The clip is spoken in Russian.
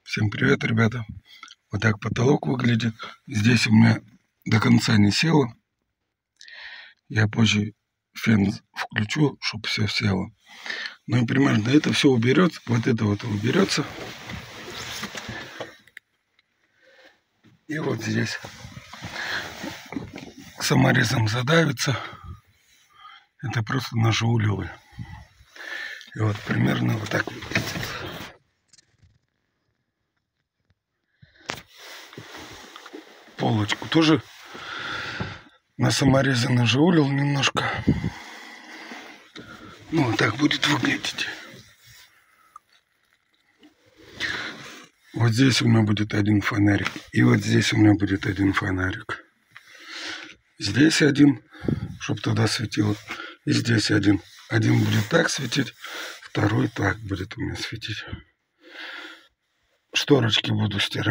Всем привет, ребята. Вот так потолок выглядит. Здесь у меня до конца не село. Я позже фен включу, чтобы все село. Ну и примерно это все уберется. Вот это вот уберется. И вот здесь саморезом задавится. Это просто наши улевы. И вот примерно вот так выглядит. Полочку тоже на саморезы нажаулил немножко. Ну вот так будет выглядеть. Вот здесь у меня будет один фонарик. И вот здесь у меня будет один фонарик. Здесь один, чтобы туда светило. И здесь один. Один будет так светить, второй так будет у меня светить. Шторочки буду стирать.